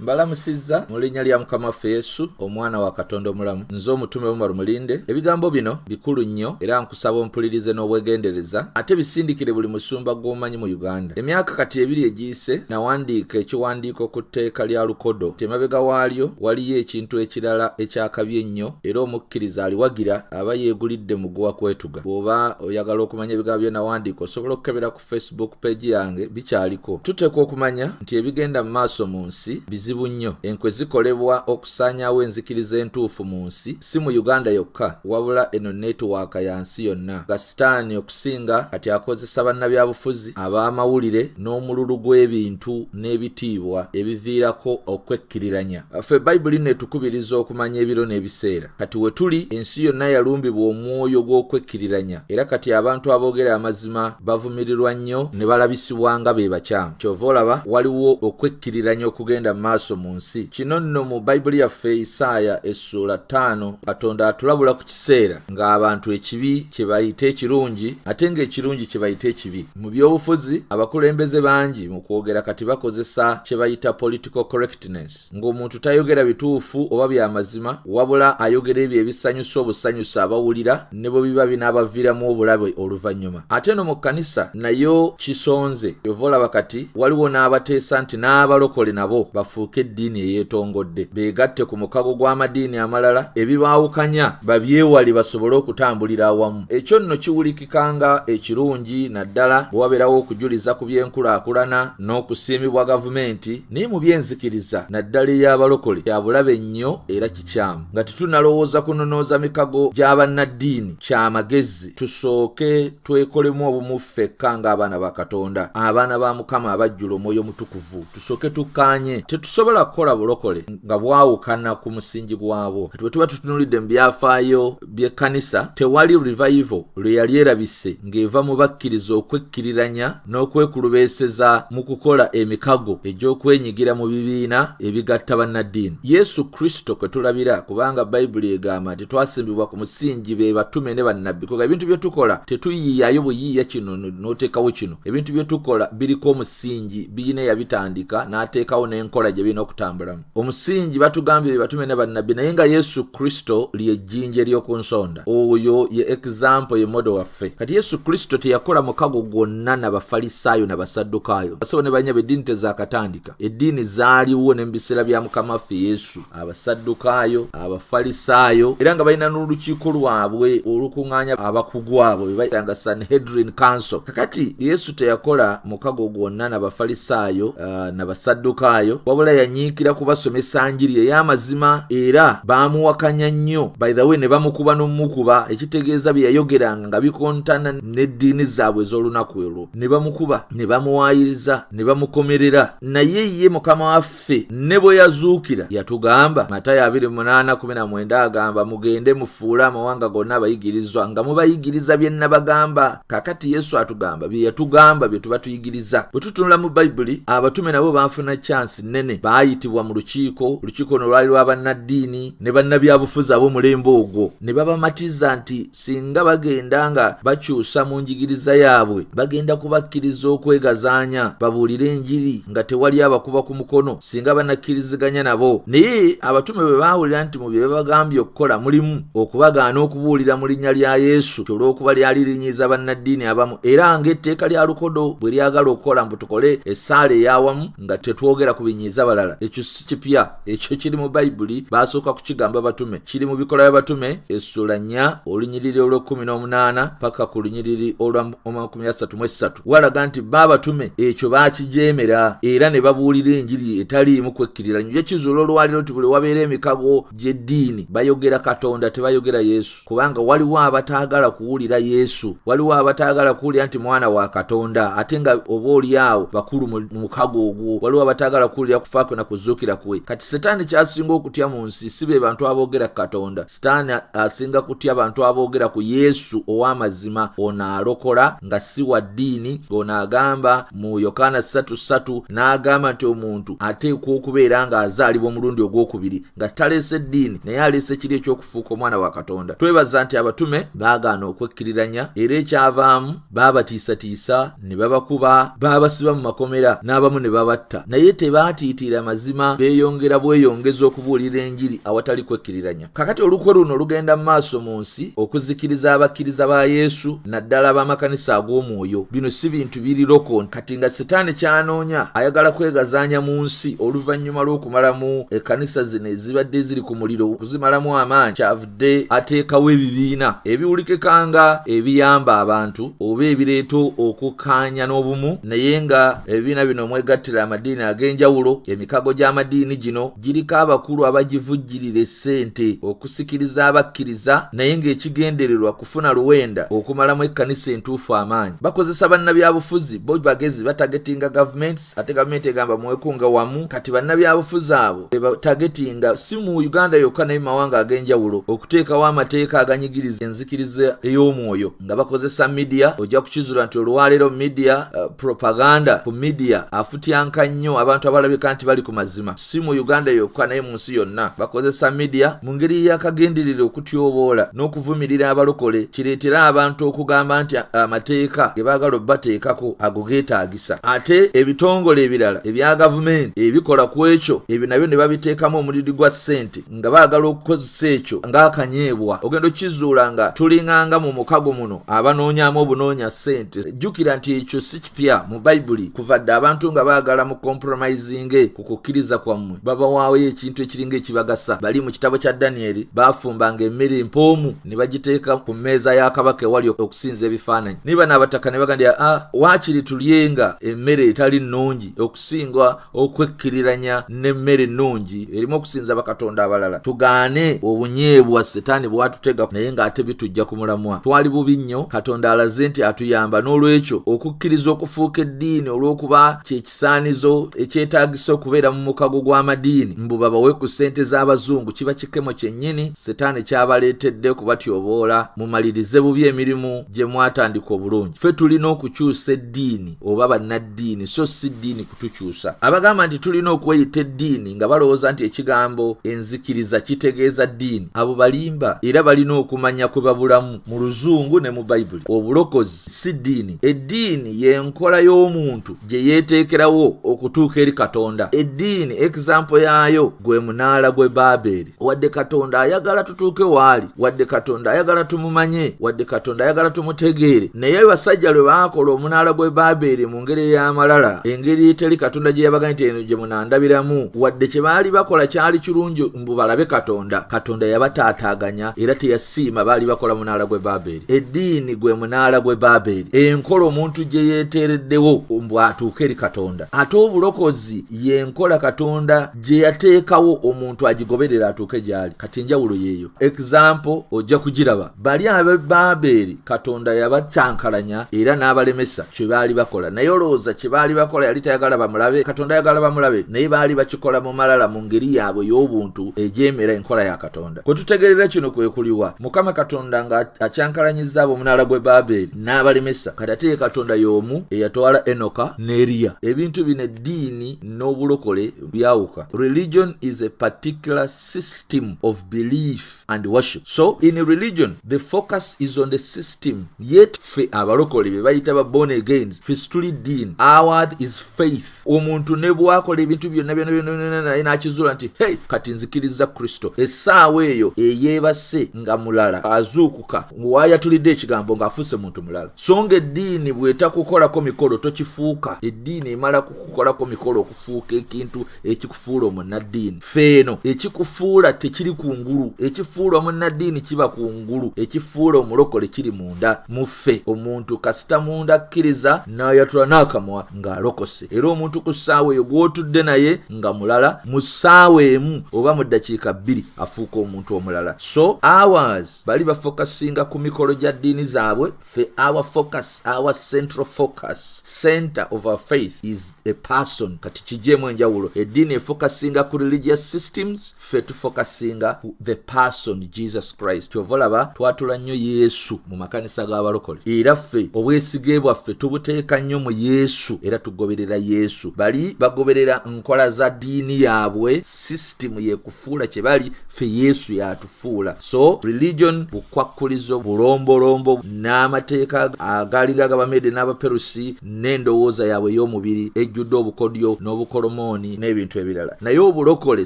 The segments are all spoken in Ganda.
Mbalamusizza mu linnya lya Mukama waffe Yesu omwana wa Katonda omulamu. Nze Omutume Umar Mulinde. Ebigambo bino bikulu nnyo era nkusaba ompulirize n'obwegendereza ate bisindikire buli musumba gw'omanyi mu Uganda. Emyaka kati 2 egiyise nawandiika ekiwandiiko ku tteeka lya lukodo. Temabega waalyo waliyo ekintu ekirala ekyakabi ennyo era omukkiriza aliwagira aba yeegulidde muguwa kwetuga. Bw'oba oyagala okumanya ebigambo bye nawandiika osobola okukebera ku Facebook page yange bikyaliko. Tuteekwa okumanya nti ebigenda mu maaso mu nsi bizibu nnyo. Enkwe zikolebwa okusaanyaawo enzikiriza entuufu mu nsi si mu Uganda yokka wabula eno netiwaaka ya nsi yonna. Gasitaani okusinga kati akozesa bannabyabufuzi ab'amawulire n'omululu gw'ebintu n'ebitiibwa ebiviirako okwekkiriranya. Ffe Bayibuli netukubiriza okumanya ebiro n'ebiseera. Kati we tuli ensi yonna yalumbibwa omwoyo gw'okwekkiriranya era kati abantu aboogera amazima bavumirirwa nnyo ne balabisibwa nga be bakyamu. Kyova olaba waliwo okwekkiriranya okugenda mu maaso mu nsi. Kino nno mu Bayibuli yaffe Isaaya essula 5 Katonda atulabula ku kiseera ng'abantu ekibi kye bayita ekirungi ate ng'ekirungi kye bayita ekibi. Mu byobufuzi abakulembeze bangi mu kwogera kati bakozesa kye bayita political correctness, ng'omuntu tayogera bituufu oba bya mazima wabula ayogera ebyo ebisanyusa obusanyusa abawulira ne bwe biba binaabaviiramu obulabe oluvannyuma. Ate no mu kkanisa nayo kisonze. Kyova olaba kati waliwo n'abateesa nti n'abalokole nabo bafuuke eddiini eyeetongodde, beegatte ku mukago gw'amadiini amalala ebibaawukanya babyewali basobole okutambulira awamu. Ekyo nno kiwulikikanga ekirungi naddala bwe wabeerawo okujuliza ku by'enkulaakulana n'okusiimibwa gavumenti, naye mu byenzikiriza naddala ey'abalokole kyabulabe nnyo era kikyamu. Nga tetunalowooza kunonooza mikago gy'abannaddiini kyamagezi tusooke twekolemu obumu ffekka ng'abaana ba Katonda, abaana ba Mukama abajjula omwoyo mutukuvu. Tusooke tukkaanye tetusobola kukola bulokole nga bwawukana ku musingi gwabwo. Kati bwe tuba tutunulidde mu byafaayo by'ekkanisa tewali revival lwe yali erabise ng'eva mu bakkiriza okwekkiriranya n'okwekulubeeseza mu kukola emikago egy'okwenyigira mu bibiina ebigatta bannaddiini. Yesu Kristo kwe tulabira kubanga Bayibuli egamba nti twasimbibwa ku musingi be batume ne bannabbi. Kuga ebintu bye tukola tetuyiiyayo buyiiya kino n'oteekawo kino. Ebintu bye tukola biriko omusingi, biyina yabitandika n'ateekawo n'enkola gye birina okutambulamu. Omusingi batugambye be batume ne bannabbi naye nga Yesu Kristo ly'ejjinja ery'oku nsonda. Oyo ye example ye model waffe. Kati Yesu Kristo teyakola mukago gwonna n'Abafalisaayo n'Abasaddukaayo. Basawo ne banyabo eddiini tezaakatandika. Eddiini zaaliwo ne mu biseera bya Mukama waffe Yesu. Abasaddukaayo, Abafalisaayo era nga balina n'olukiiko lwabwe olukuŋŋaanya abakugu abo be bayitanga Sanhedrin Council. Kakati Yesu teyakola mukago gwonna n'Abafalisaayo n'Abasaddukaayo wabula yanyiikira kubasomesa njiri ey'amazima era baamuwakanya nnyo. By the way ne bamukuba n'omukuba ekitegeeza bye yayogeranga nga bikontana n'eddiini zaabwe ez'olunaku olwo. Ne bamukuba ne bamuwaayiriza ne bamukomerera. Naye ye Mukama waffe ne bwe yazuukira yatugamba Matayo 28:19 agamba mugende mufuule amawanga gonna abayigirizwa nga mubayigiriza bye nnabagamba. Kakati Yesu atugamba bye yatugamba bye tuba tuyigiriza. Bwe tutunula mu Bayibuli abatume nabo baafuna chance nnene, baayitibwa mu lukiiko no lwali lw'abannaddiini ne bannabyabufuzi ab'omulembe ogwo ne babamatiza nti singa bagenda nga bakyusa mu njigiriza yaabwe bagenda kubakkiriza okwegazaanya babuulire enjiri nga tewali abakuba ku mukono singa banakkiriziganya nabo. Naye abatume bwe baawulira nti mu bye babagambye okukola mulimu okubagaana okubuulira mu linnya lya Yesu olw'okuba lyali linyiiza bannaddiini abamu era ng'etteeka lya lukodo bwe lyagala okukola mbu tukole essaala ey'awamu nga tetwogera ku binyiiza balala. Ekyo si kipya, ekyo kiri mu Bayibuli basooka kukigamba batume. Kiri mu Bikola by'Abatume essula 4 olunyiriri olw'18 paka ku lunyiriri olw'33 walaga nti b'abatume ekyo baakijeemera era ne babuulira enjiri etaliimu kwekkiriranya. Ekizuulo olwaliro nti buli wabeera emikago gy'eddiini bayogera Katonda tebayogera Yesu kubanga waliwo abataagala kuwulira Yesu, waliwo abataagala kuwulira nti mwana wa Katonda ate nga oba oli awo bakulu mu mukago ogwo, waliwo abataagala kuwulira kufa kwe na kuzuukira kwe. Kati Setaani kyasinga okutya mu nsi si be bantu aboogera Katonda. Setaani asinga kutya abantu aboogera ku Yesu ow'amazima, ono alokola nga si wa ddiini. Ono agamba mu Yokaana 3:3 n'agamba nti omuntu ateekwa okubeera nga azaalibwa omulundi ogwokubiri nga taleese ddiini naye aleese kiri ekyokufuuka omwana wa Katonda. Twebaza nti abatume baagaana okwekkiriranya era ekyavaamu baabatiisatiisa ne babakuba, baabasiba mu makomera n'abamu ne babatta. Naye tebaatiitira ababuulira mazima beeyongera bweyongeza okubuulira enjiri awatali kwekkiriranya. Kakati olukwe luno lugenda mu maaso mu nsi okuzikiriza abakkiriza ba Yesu naddala ab'amakanisa ag'omwoyo. Bino si bintu biri loko kati nga Setaani kyanoonya ayagala kwegazaanya mu nsi oluvannyuma lw'okumalamu ekkanisa zino ezibadde ziri ku muliro okuzimalamu amaanyi, kyavudde ateekawo ebibiina ebiwulikikanga ebiyamba abantu oba ebireeta okukkaanya n'obumu, naye nga ebibiina bino mwegattira amadiini ag'enjawulo. Emikago gy'amadiini gino giriko abakulu abagivujjirira essente okusikiriza abakkiriza, naye ng'ekigendererwa kufuna luwenda okumalamu ekkanisa entuufu amaanyi. Bakozesa bannabyabufuzi bo bagezi batagetinga gavumenti, ate gavumenti egamba mwekunga wamu. Kati bannabyabufuzi abo betagetinga si mu Uganda yokka naye mu mawanga ag'enjawulo okuteekawo amateeka aganyigiriza enzikiriza ey'omwoyo nga bakozesa media. Ojja kukizula nti olwaleero media propaganda ku media afutyanka nnyo abantu abalabika nti bali ku mazima. Si mu Uganda yokka naye mu nsi yonna bakozesa media mu ngeri y'akagenderera okutyoboola n'okuvumirira abalokole, kireetera abantu okugamba nti amateeka ge baagala obbateekako ago geetaagisa. Ate ebitongole ebirala ebya gavumenti ebikola ku ekyo ebyo nabyo ne babiteekamu omuliri gwa ssente nga baagala okukozesa ekyo ng'akanyeebwa. Ogenda okizuula nga tulinganga mu mukago muno abanoonyamu obunoonya ssente. Jjukira nti ekyo si kipya mu Bayibuli, kuva dda abantu nga baagala mu compromisinge ku kukkiriza kwammwe babawaawo ekintu ekiringa ekibagasa. Bali mu kitabo kya Danyeri baafumbanga emmere empoomu ne bagiteeka ku mmeeza ya kabaka ewali okusinza ebifaananyi. Niba n'abataka ne bagamba waakiri tulyenga emmere etali nnungi okusinga okwekkiriranya n'emmere ennungi erimu okusinza bakatonda abalala. Tugaane obunyeebwa Setaani bwatutega naye ng'ate bitujja ku mulamwa. Twali bubi nnyo, Katonda alaze nti atuyamba. N'olwekyo okukkiriza okufuuka eddiini olw'okuba kyekisaanizo ekyetaagisa okubeera mu mukago gw'amadiini mbu babawe ku ssente z'abazungu kiba kikemo kyennyini Setaani kyabaleetedde okubatyoboola mumalirize bubi emirimu gye mwatandika obulungi. Ffe tulina okukyusa eddiini oba bannaddiini so si ddiini kutukyusa. Abagamba nti tulina okweyita eddiini nga balowooza nti ekigambo enzikiriza kitegeeza ddiini, abo balimba era balina okumanya kwe babulamu mu Luzungu ne mu Bayibuli. Obulokozi si ddiini. Eddiini y'enkola y'omuntu gye yeeteekerawo okutuuka eri Katonda. Eddiini example yaayo gwe munaala gwe Babeli. Wadde Katonda ayagala tutuuke waali, wadde Katonda ayagala tumumanye, wadde Katonda ayagala tumutegeere, naye basajja lwe baakola omunaala gwe Babeli mu ngeri ey'amalala, engeri eteri Katonda gye yabaga nti eno gye munandabiramu, wadde kye baali bakola kyali kirungi mbu balabe Katonda, Katonda yabataataaganya era teyasiima baali bakola munaala gwe Babeli. Eddiini gwe munaala gwe Babeli, enkola omuntu gye yeeteereddewo mbu atuuke eri Katonda. Ate obulokozi y'enkola Katonda gye yateekawo omuntu agigoberera atuuke gy'ali. Kati enjawulo yeeyo. Example ojja kugiraba. Bali ab'e Babeli Katonda yabakyankalanya era n'abalemesa kye baali bakola, naye olowooza kye baali bakola yali tayagala bamulabe? Katonda ayagala bamulabe, naye baali bakikola mu malala mu ngeri yaabwe y'obuntu egyemera enkola ya Katonda. Kwe tutegerera kino kwe kuliwa Mukama Katonda nga akyankalanyizza omunaala gwe Babeli n'abalemesa. Kati ate Katonda y'omu eyatwala Enoka ne Eriya. Ebintu bino eddiini n'obulokole byawuka. Religion is a particular system of belief and worship. So in religion the focus is on the system, yet fe abalokole be bayita ba born again fe stuli ddiini. Our is faith. Omuntu ne bwakola ebintu byonna byonna n'akizula nti hey kati nzikiriza Kristo, essaawa eyo eyeebase nga mulala azuukuka wayatulidde ekigambo ng'afuuse muntu mulala. So nga eddiini bw'etakukolako mikolo tokifuuka. Eddiini emala kukukolako mikolo okufuuka ekintu ekikufuula omunnaddiini. Feeno ekikufuula tekiri kungulu, ekifuula omunnaddiini kiba kungulu, ekifuula omulokole kiri munda muffe. Omuntu kasita munda akkiriza n'ayatula n'akamwa ng'alokose, era omuntu ku ssaawa eyo gw'otudde naye nga mulala mu ssaawa emu oba mu ddakiika 2 afuuka omuntu omulala. So ours bali bafokasinga ku mikolo gya ddiini zaabwe. Fe our focus, our central focus, center of our faith is a person. Kati kijemu enjawulo. Eddiini efokasinga ku religious systems, fe tufokasinga ku the person Jesus Christ. Kyovolaba twatula nnyo Yesu mu makanisa g'abalokole, era ffe obwesige bwaffe tubuteeka nnyo mu Yesu era tugoberera Yesu. Bali bagoberera nkola za ddiini yaabwe, system yekufuula kye bali, ffe Yesu yatufuula. So religion bukwakkulizo, bulombolombo n'amateeka agaalinga ag'Abamede n'Abaperusi n'endowooza yaabwe y'omubiri ejjudde obukodyo n'obukolomo testimony n'ebintu ebirala. Naye obulokole,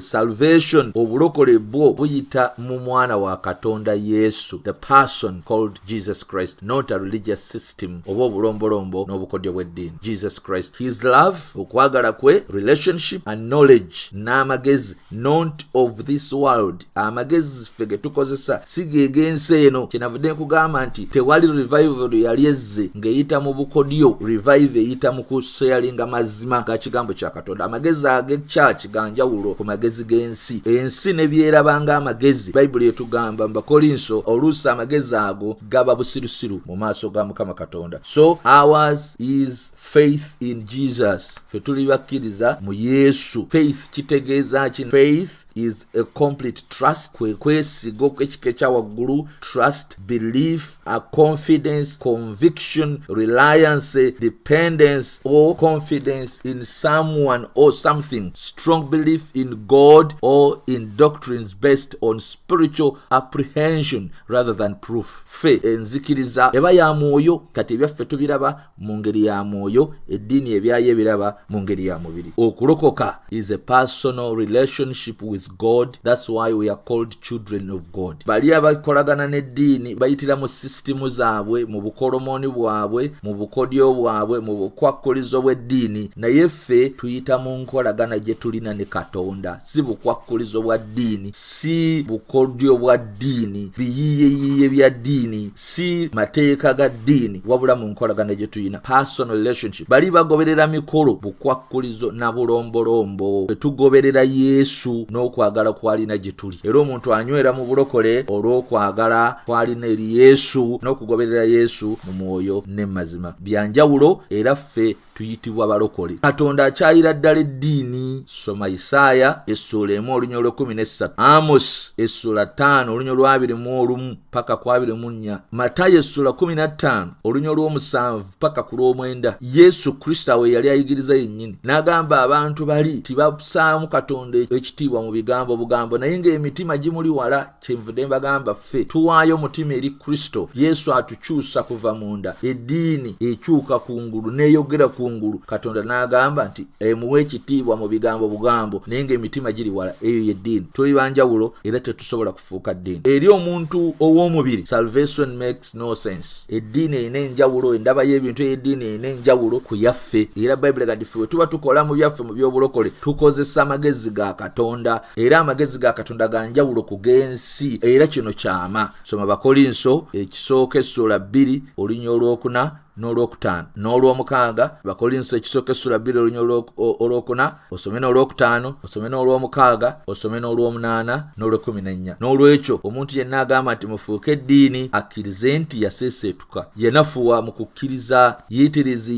salvation, obulokole bwo buyita mu mwana wa Katonda Yesu, the person called Jesus Christ, not a religious system oba obulombolombo n'obukodyo bw'eddiini. Jesus Christ, his love, okwagala kwe, relationship and knowledge, n'amagezi, not of this world. Amagezi ffe ge tukozesa si g'ensi eno. Kyenavudde nkugamba nti tewali revival yali ezze ng'eyita mu bukodyo, revive eyita mu kusharinga mazima ga kigambo kya Katonda. Amagezi ag'echurch ganjawulo ku magezi g'ensi. Ensi ne byerabanga amagezi, Bayibuli etugamba mu Bakolinso oluusi amagezi ago gaba busirusiru mu maaso ga Mukama Katonda. So ours is faith in Jesus. Ffe tuli bakkiriza mu Yesu. Faith kitegeeza ki? Faith is a complete trust, kwesiga okw'ekika ekya waggulu, trust, belief, a confidence, conviction, reliance, dependence or confidence in someone or something, strong belief in God or in doctrines based on spiritual apprehension rather than proof. Fe enzikiriza eba ya mwoyo, kati ebyaffe tubiraba mu ngeri ya mwoyo, eddiini ebyayo ebiraba mu ngeri ya mubiri. Okulokoka is a personal relationship with God. That's why we are called children of God. Bali abakolagana n'eddiini bayitira mu system zaabwe, mu bukolomoni bwabwe, mu bukodyo bwabwe, mu bukwakkulizo bw'eddiini. Naye ffe tuyita mu nkolagana gye tulina ne Katonda. Si bukwakkulizo bwa ddiini, si bukodyo bwa ddiini, biyiyeyiye bya ddiini, si mateeka ga ddiini, wabula mu nkolagana gye tulina personal relationship. Bali bagoberera mikolo, bukwakkulizo na bulombolombo. Tugoberera Yesu n'okwagala kwalina gye tuli. Era omuntu anywera mu bulokole olw'okwagala kwalina eri Yesu n'okugoberera Yesu mu mwoyo ne mazima. Byanjawulo era ffe tuyitibwa balokole. Katonda akyayira ddala eddiini. Soma Isaaya essula 1 olunya lwa 13, Amos essula 5 olunya lwa 21 paka ku 24, Matayo essula 15 olunya lwa 7 paka ku 9. Yesu Kristo we yali ayigiriza yennyini n'agamba abantu bali tibasaamu Katonda ekitiibwa mu bigambo bugambo, naye ng'emitima gimuli wala. Kyenvudde mbagamba ffe tuwaayo omutima eri Kristo. Yesu atukyusa kuva munda, eddiini ekyuka kungulu n'eyogera kungulu. Katonda n'agamba nti emuwe ekitiibwa mu bigambo bugambo, naye ng'emitima giri wala. Eyo y'eddiini. Tuli banjawulo era tetusobola kufuuka ddiini. Eri omuntu ow'omubiri, salvation makes no sense. Eddiini erina enjawulo, endaba y'ebintu ey'eddiini erina enjawulo ku yaffe. Era Bayibuli kati ffe tuba tukola mu byaffe mu by'obulokole tukozesa amagezi ga Katonda, era amagezi ga Katonda ga njawulo ku g'ensi, era kino kyama. Soma Bakolinso ekisooka essula 2 olunya olw'okuna n'olwokutaano n'olw'omukaaga. Bakolinso ekisooka essula 2 olunya olw'okuna, osome n'olwokutaano, osome n'olw'omukaaga, osome n'olw'omunaana n'olw'ekkumi. N'olwekyo omuntu yenna agamba nti mufuuke eddiini akkirize nti yaseeseetuka. Yenafuwa mu kukkiriza, yeetereze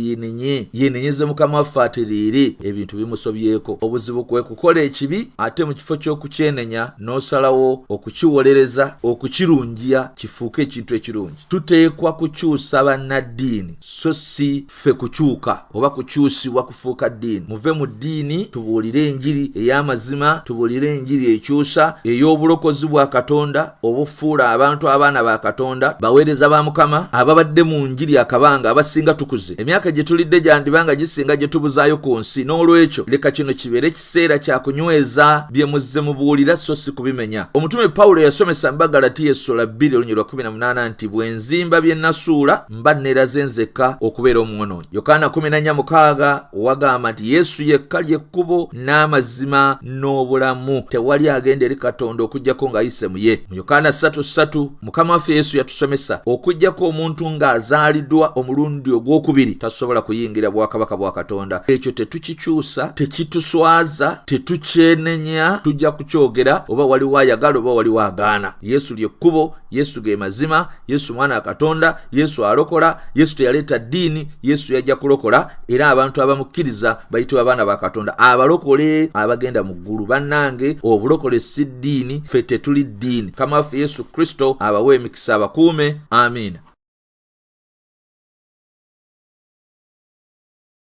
yenenyeze Mukama waffe atereere, ebintu bimusobyeko. Obuzibu kwe kukola ekibi ate mu kifo ky'okukyenenya n'osalawo okukiwolereza, okukirungiya kifuuke ekintu ekirungi. Tuteekwa kukyusa bannaddiini, so si ffe kukyuka oba kukyusibwa kufuuka ddiini. Muve mu ddiini tubuulire enjiri ey'amazima, tubuulire enjiri ekyusa ey'obulokozi bwa Katonda, obufuula abantu abaana ba Katonda, baweereza ba Mukama ababadde mu njiri akabanga abasinga tukuze. Emyaka gye tulidde gyandibanga gisinga gye tubuzaayo ku nsi. N'olwekyo leka kino kibeere kiseera kya kunyweza bye muzze mubuulira, so si kubimenya. Omutume Pawulo yasomesa mu Bagalatiya essula 2 olunya lwa 18 nti bwe nzimba bye nasuula mba neeraze nzekka okubeera omwonoonyi. Yokaana 14:6 wagamba nti Yesu yekka ly'ekkubo n'amazima n'obulamu, tewali agenda eri Katonda okuggyako ng'ayise mu ye. Mu Yokaana 3:3 Mukama waffe Yesu yatusomesa okuggyako omuntu ng'azaaliddwa omulundi ogwokubiri tasobola kuyingira bwakabaka bwa Katonda. Ekyo tetukikyusa, tekituswaza, tetukyenenya, tujja kukyogera oba waliwo ayagala oba waliwo agaana. Yesu ly'ekkubo, Yesu ge mazima, Yesu mwana wa Katonda, Yesu alokola, Yesu teyaleeta ddiini, Yesu yajja kulokola, era abantu abamukkiriza bayitibwa abaana ba Katonda, abalokole abagenda mu ggulu. Bannange, obulokole si ddiini, ffe tetuli ddiini. Mukama waffe Yesu Kristo abawe emikisa, abakuume. Amiina.